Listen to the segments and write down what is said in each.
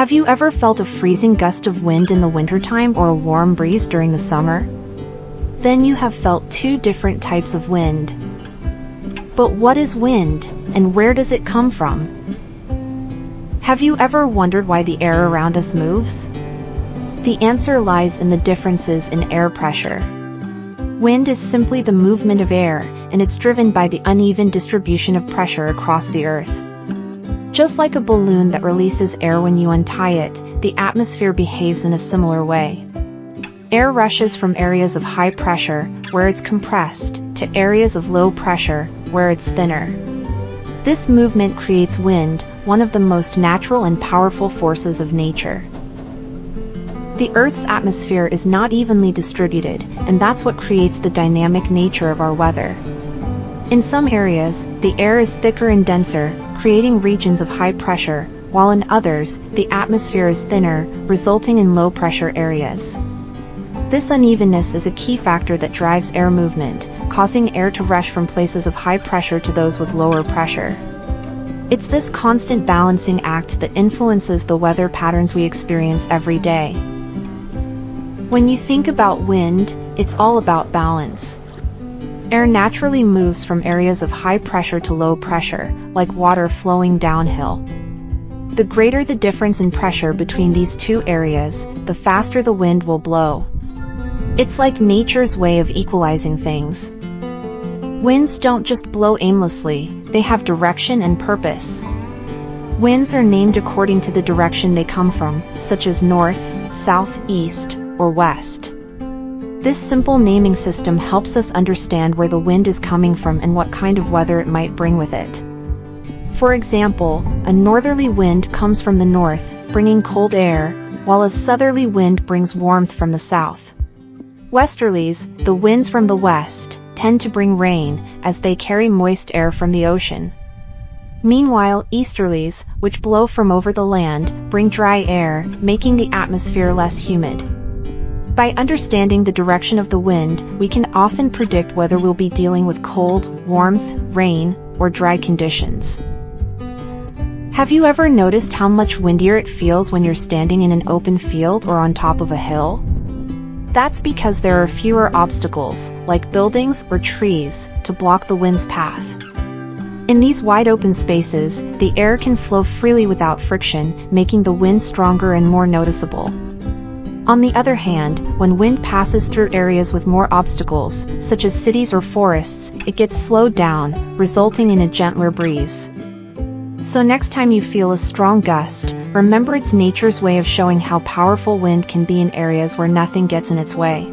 Have you ever felt a freezing gust of wind in the wintertime or a warm breeze during the summer? Then you have felt two different types of wind. But what is wind, and where does it come from? Have you ever wondered why the air around us moves? The answer lies in the differences in air pressure. Wind is simply the movement of air, and it's driven by the uneven distribution of pressure across the Earth. Just like a balloon that releases air when you untie it, the atmosphere behaves in a similar way. Air rushes from areas of high pressure, where it's compressed, to areas of low pressure, where it's thinner. This movement creates wind, one of the most natural and powerful forces of nature. The Earth's atmosphere is not evenly distributed, and that's what creates the dynamic nature of our weather. In some areas, the air is thicker and denser, creating regions of high pressure, while in others, the atmosphere is thinner, resulting in low-pressure areas. This unevenness is a key factor that drives air movement, causing air to rush from places of high pressure to those with lower pressure. It's this constant balancing act that influences the weather patterns we experience every day. When you think about wind, it's all about balance. Air naturally moves from areas of high pressure to low pressure, like water flowing downhill. The greater the difference in pressure between these two areas, the faster the wind will blow. It's like nature's way of equalizing things. Winds don't just blow aimlessly, they have direction and purpose. Winds are named according to the direction they come from, such as north, south, east, or west. This simple naming system helps us understand where the wind is coming from and what kind of weather it might bring with it. For example, a northerly wind comes from the north, bringing cold air, while a southerly wind brings warmth from the south. Westerlies, the winds from the west, tend to bring rain, as they carry moist air from the ocean. Meanwhile, easterlies, which blow from over the land, bring dry air, making the atmosphere less humid. By understanding the direction of the wind, we can often predict whether we'll be dealing with cold, warmth, rain, or dry conditions. Have you ever noticed how much windier it feels when you're standing in an open field or on top of a hill? That's because there are fewer obstacles, like buildings or trees, to block the wind's path. In these wide open spaces, the air can flow freely without friction, making the wind stronger and more noticeable. On the other hand, when wind passes through areas with more obstacles, such as cities or forests, it gets slowed down, resulting in a gentler breeze. So next time you feel a strong gust, remember it's nature's way of showing how powerful wind can be in areas where nothing gets in its way.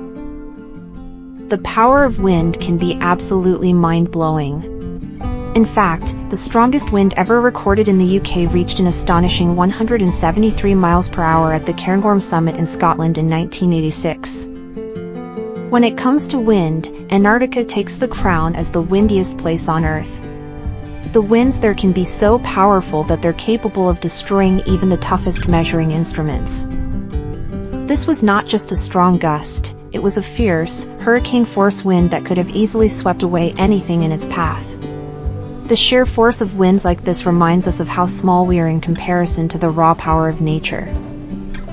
The power of wind can be absolutely mind-blowing. In fact, the strongest wind ever recorded in the UK reached an astonishing 173 miles per hour at the Cairngorm Summit in Scotland in 1986. When it comes to wind, Antarctica takes the crown as the windiest place on Earth. The winds there can be so powerful that they're capable of destroying even the toughest measuring instruments. This was not just a strong gust, it was a fierce, hurricane-force wind that could have easily swept away anything in its path. The sheer force of winds like this reminds us of how small we are in comparison to the raw power of nature.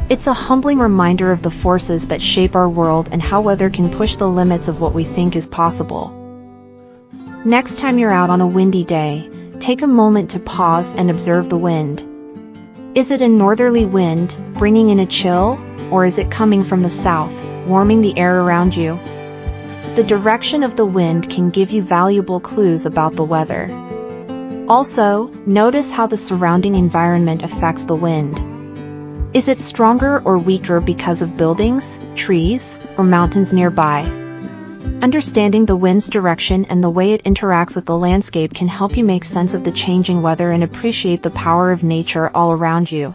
It's a humbling reminder of the forces that shape our world and how weather can push the limits of what we think is possible. Next time you're out on a windy day, take a moment to pause and observe the wind. Is it a northerly wind, bringing in a chill, or is it coming from the south, warming the air around you? The direction of the wind can give you valuable clues about the weather. Also, notice how the surrounding environment affects the wind. Is it stronger or weaker because of buildings, trees, or mountains nearby? Understanding the wind's direction and the way it interacts with the landscape can help you make sense of the changing weather and appreciate the power of nature all around you.